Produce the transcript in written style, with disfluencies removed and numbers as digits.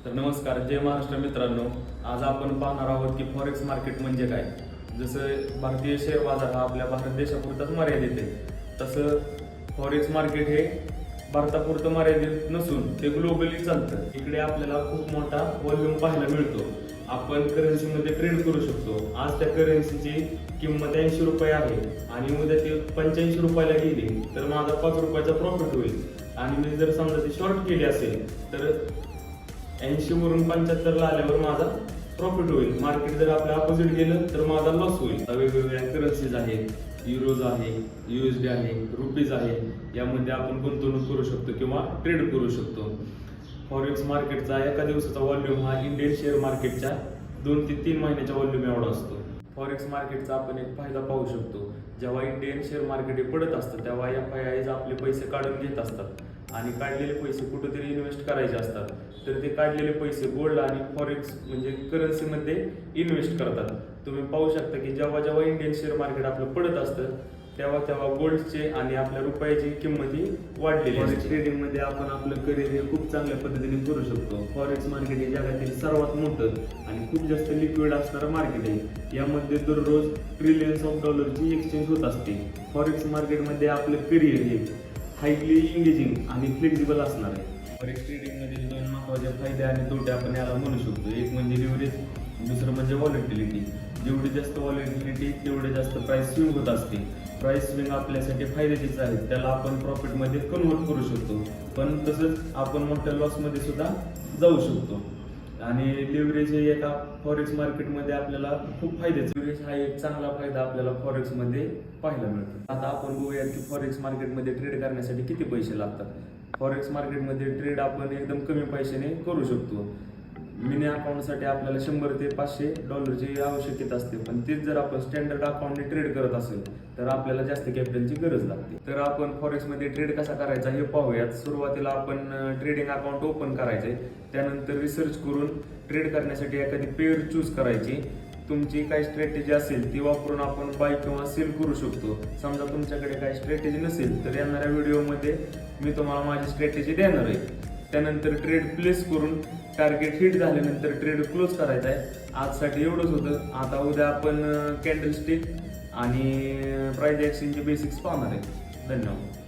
तर नमस्कार, जय महाराष्ट्र मित्रांनो. आज आपण पाहणार आहोत की फॉरेक्स मार्केट म्हणजे काय. जसं भारतीय शेअर बाजार हा आपल्या भारत देशापुरताच मर्यादित आहे, तसं फॉरेक्स मार्केट हे भारतापुरतं मर्यादित नसून ते ग्लोबली चालतं. इकडे आपल्याला खूप मोठा व्हॉल्यूम पाहायला मिळतो. आपण करन्सीमध्ये ट्रेड करू शकतो. आज त्या करन्सीची किंमत 80 रुपये आहे आणि उद्या ती 85 रुपयाला गेली तर माझा 5 रुपयाचा प्रॉफिट होईल. आणि मी जर समजा ती शॉर्ट केली असेल तर 80 वरून 75ला आल्यावर माझा प्रॉफिट होईल. मार्केट जर आपल्या अपोजिट गेलं तर माझा लॉस होईल. वेगवेगळ्या करन्सीज आहेत, युरोज आहे, USD आहे, रुपीज आहे. यामध्ये आपण गुंतवणूक करू शकतो किंवा ट्रेड करू शकतो. फॉरेक्स मार्केटचा एका दिवसाचा व्हॉल्यूम हा इंडियन शेअर मार्केटच्या 2 ते 3 महिन्याच्या व्हॉल्यूम एवढा असतो. फॉरेक्स मार्केटचा आपण एक फायदा पाहू शकतो. जेव्हा इंडियन शेअर मार्केट हे पडत असतं तेव्हा FIIs आपले पैसे काढून घेत असतात आणि काढलेले पैसे कुठेतरी इन्व्हेस्ट करायचे असतात. तर ते काढलेले पैसे गोल्ड आणि फॉरेक्स म्हणजे करन्सीमध्ये इन्व्हेस्ट करतात. तुम्ही पाहू शकता की जेव्हा जेव्हा इंडियन शेअर मार्केट आपलं पडत असतं तेव्हा तेव्हा गोल्डचे आणि आपल्या रुपयाची किंमत ही वाढलेली असते. फॉरेक्स ट्रेडिंगमध्ये आपण आपलं करिअर हे खूप चांगल्या पद्धतीने करू शकतो. फॉरेक्स मार्केट हे जगातील सर्वात मोठं आणि खूप जास्त लिक्विड असणारं मार्केट आहे. यामध्ये दररोज ट्रिलियन्स ऑफ डॉलरची एक्सचेंज होत असते. फॉरेक्स मार्केटमध्ये आपलं करिअर हे हायली इंगेजिंग आणि फ्लेक्झिबल असणार आहे. फॉरेक्स ट्रेडिंगमध्ये 2 महत्त्वाचे फायदे आणि तोटे आपण याला म्हणू शकतो. एक म्हणजे लिव्हरेज, दुसरं म्हणजे व्हॉलेटिलिटी. जेवढी जास्त व्हॉलेटिलिटी तेवढे जास्त प्राइस स्विंग होत असते. प्राइस स्विंग आपल्यासाठी फायद्याचीच आहे, त्याला आपण प्रॉफिटमध्ये कन्व्हर्ट करू शकतो. पण तसंच आपण मोठ्या लॉसमध्ये सुद्धा जाऊ शकतो. आणि लिव्हरेज हे एका फॉरेक्स मार्केटमध्ये आपल्याला खूप फायद्याचं. लिव्हरेज हा एक चांगला फायदा आपल्याला फॉरेक्समध्ये पाहायला मिळतो. आता आपण बघूयात की फॉरेक्स मार्केटमध्ये ट्रेड करण्यासाठी किती पैसे लागतात. फॉरेक्स मार्केटमध्ये ट्रेड आपण एकदम कमी पैशाने करू शकतो. मिनी अकाउंटसाठी आपल्याला 100 ते 500 डॉलरची आवश्यकता असते. पण तेच जर आपण स्टँडर्ड अकाउंटने ट्रेड करत असेल तर आपल्याला जास्त कॅपिटलची गरज लागते. तर आपण फॉरेक्समध्ये ट्रेड कसा करायचा हे पाहूयात. सुरुवातीला आपण ट्रेडिंग अकाउंट ओपन करायचे. त्यानंतर रिसर्च करून ट्रेड करण्यासाठी एखादी पेअर चूज करायची. तुमची काही स्ट्रॅटेजी असेल ती वापरून आपण बाय किंवा सेल करू शकतो. समजा तुमच्याकडे काही स्ट्रॅटेजी नसेल तर येणाऱ्या व्हिडिओमध्ये मी तुम्हाला माझी स्ट्रॅटेजी देणार आहे. त्यानंतर ट्रेड प्लेस करून टार्गेट हिट झाल्यानंतर ट्रेड क्लोज करायचा आहे. आजसाठी एवढंच होतं. आता उद्या आपण कॅन्डल स्टिक आणि प्राइस ॲक्शनचे बेसिक्स पाहणार आहे. धन्यवाद.